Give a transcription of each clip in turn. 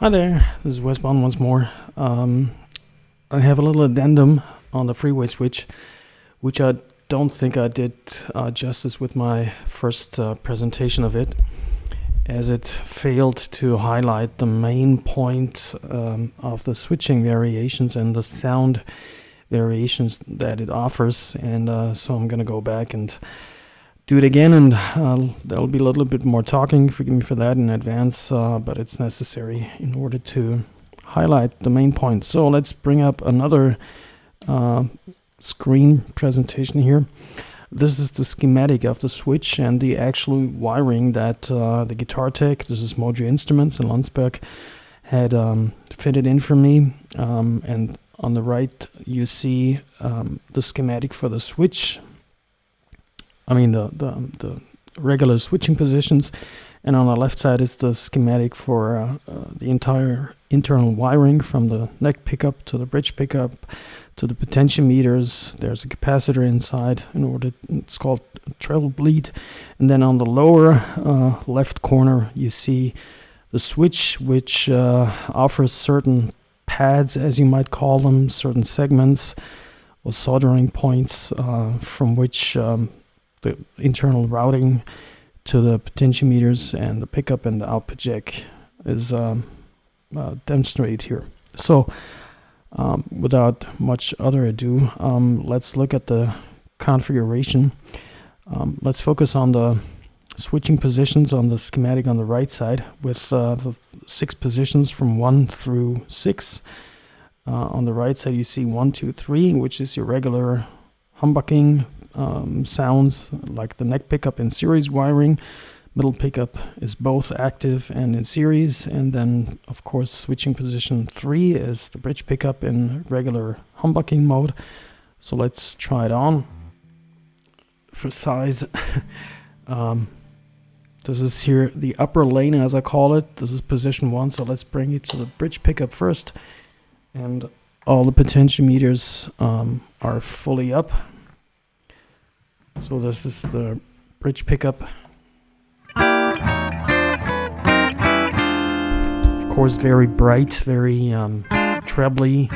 Hi there, this is Westbound once more. I have a little addendum on the Freeway Switch, which I don't think I did justice with my first presentation of it, as it failed to highlight the main point of the switching variations and the sound variations that it offers. And so I'm going to go back and do it again, and there'll be a little bit more talking. Forgive me for that in advance, but it's necessary in order to highlight the main point. So let's bring up another screen presentation here. This is the schematic of the switch and the actual wiring that the Guitar Tech, this is Mojo Instruments in Landsberg, had fitted in for me. And on the right you see the schematic for the switch. I mean the regular switching positions, and on the left side is the schematic for the entire internal wiring from the neck pickup to the bridge pickup to the potentiometers. There's a capacitor inside in order, it's called treble bleed. And then on the lower left corner you see the switch, which offers certain pads, as you might call them, certain segments or soldering points from which the internal routing to the potentiometers and the pickup and the output jack is demonstrated here. So without much other ado, let's look at the configuration. Let's focus on the switching positions on the schematic on the right side with the 6 positions from 1 through 6. On the right side you see 1, 2, 3, which is your regular humbucking sounds, like the neck pickup in series wiring. Middle pickup is both active and in series, and then of course switching position 3 is the bridge pickup in regular humbucking mode. So let's try it on for size. This is here the upper lane, as I call it. This is position 1, so let's bring it to the bridge pickup first, and all the potentiometers are fully up. So this is the bridge pickup. Of course, very bright, very trebly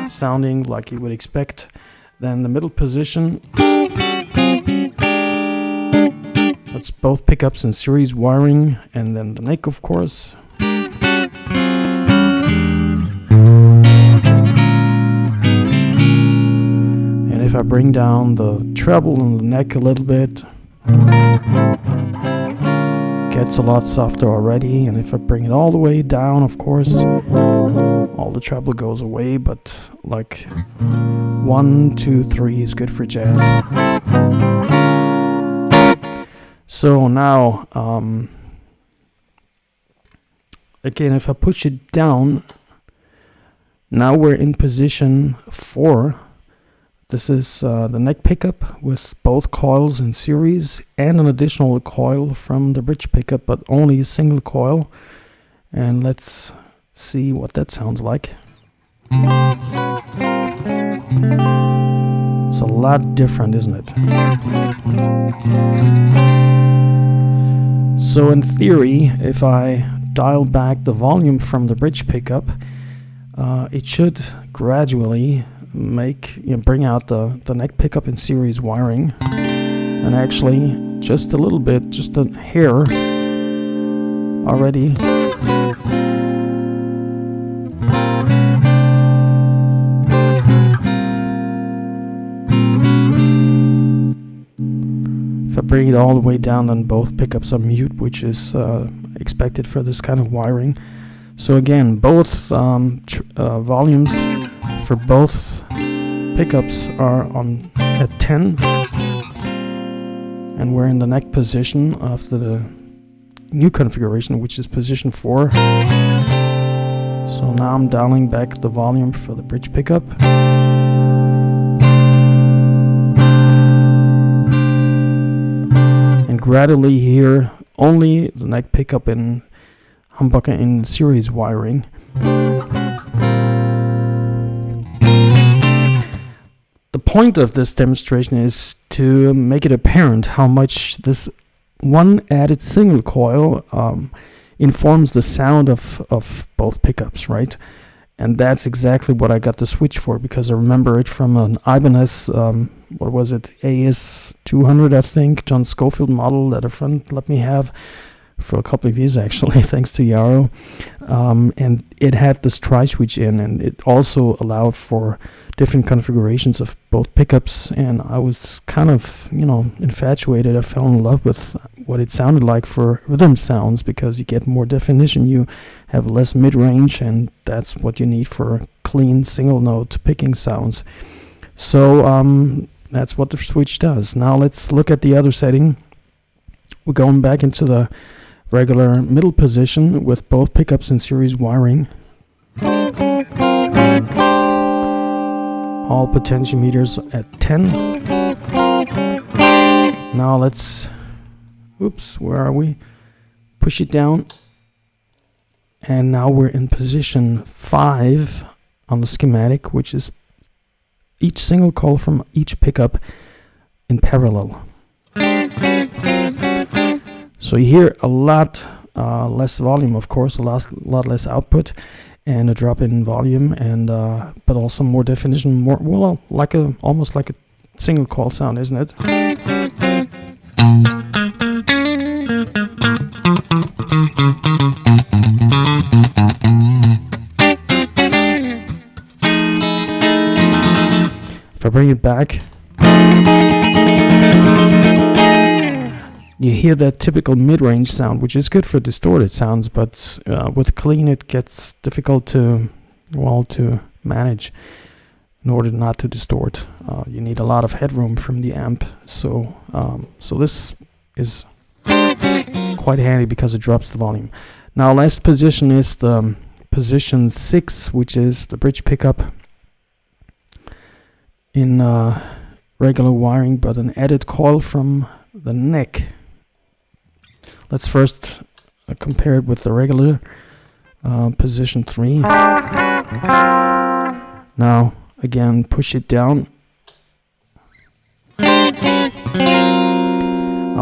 sounding, like you would expect. Then the middle position, that's both pickups in series wiring, and then the neck, of course. If I bring down the treble and the neck a little bit, gets a lot softer already. And if I bring it all the way down, of course, all the treble goes away, but like 1, 2, 3 is good for jazz. So now, again, if I push it down, now we're in position 4. This is the neck pickup with both coils in series and an additional coil from the bridge pickup, but only a single coil. And let's see what that sounds like. It's a lot different, isn't it? So in theory, if I dial back the volume from the bridge pickup, it should gradually bring out the neck pickup in series wiring, and actually just a little bit, just a hair already. If I bring it all the way down, then both pickups are mute, which is expected for this kind of wiring. So again, both volumes for both pickups are on at 10, and we're in the neck position of the new configuration, which is position 4. So now I'm dialing back the volume for the bridge pickup. And gradually here, only the neck pickup in humbucker in series wiring. The point of this demonstration is to make it apparent how much this one added single coil informs the sound of both pickups, right? And that's exactly what I got the switch for, because I remember it from an Ibanez, what was it, AS200, I think, John Schofield model that a friend let me have for a couple of years, actually, thanks to Yarrow. And it had this tri-switch in, and it also allowed for different configurations of both pickups, and I was kind of, infatuated. I fell in love with what it sounded like for rhythm sounds, because you get more definition, you have less mid-range, and that's what you need for clean single note picking sounds. So that's what the switch does. Now let's look at the other setting. We're going back into the regular middle position with both pickups in series wiring. All potentiometers at 10. Now let's, where are we? Push it down. And now we're in position 5 on the schematic, which is each single coil from each pickup in parallel. So you hear a lot less volume, of course, a lot less output, and a drop in volume, and but also more definition, more almost like a single coil sound, isn't it? If I bring it back, you hear that typical mid-range sound, which is good for distorted sounds, but with clean it gets difficult to manage in order not to distort. You need a lot of headroom from the amp, so this is quite handy because it drops the volume. Now last position is the position 6, which is the bridge pickup in regular wiring, but an added coil from the neck. Let's first compare it with the regular position 3. Now again, push it down. A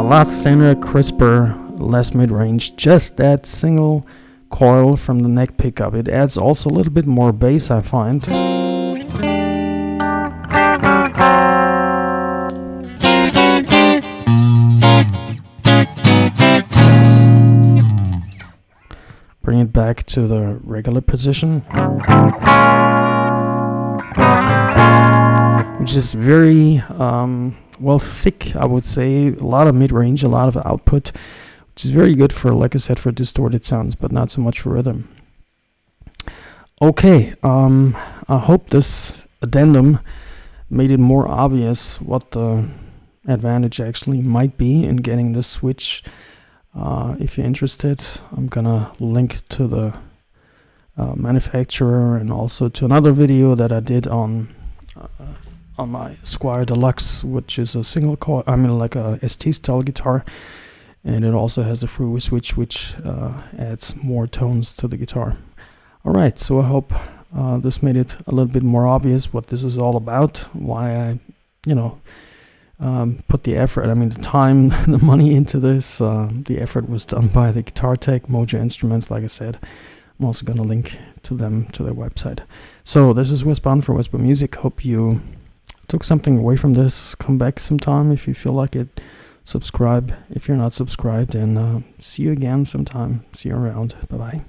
lot thinner, crisper, less mid-range. Just that single coil from the neck pickup. It adds also a little bit more bass, I find. Bring it back to the regular position, which is very thick, I would say. A lot of mid-range, a lot of output, which is very good for, like I said, for distorted sounds, but not so much for rhythm. Okay, I hope this addendum made it more obvious what the advantage actually might be in getting this switch. If you're interested, I'm gonna link to the manufacturer and also to another video that I did on my Squier Deluxe, which is a single coil, like a ST style guitar, and it also has a Freeway Switch, which adds more tones to the guitar. Alright, so I hope this made it a little bit more obvious what this is all about, why I put the effort, I mean the time, the money into this. The effort was done by the Guitar Tech Mojo Instruments, like I said. I'm also going to link to them, to their website. So this is Whisper for Whisper Music. Hope you took something away from this. Come back sometime if you feel like it. Subscribe if you're not subscribed, and see you again sometime. See you around. Bye-bye.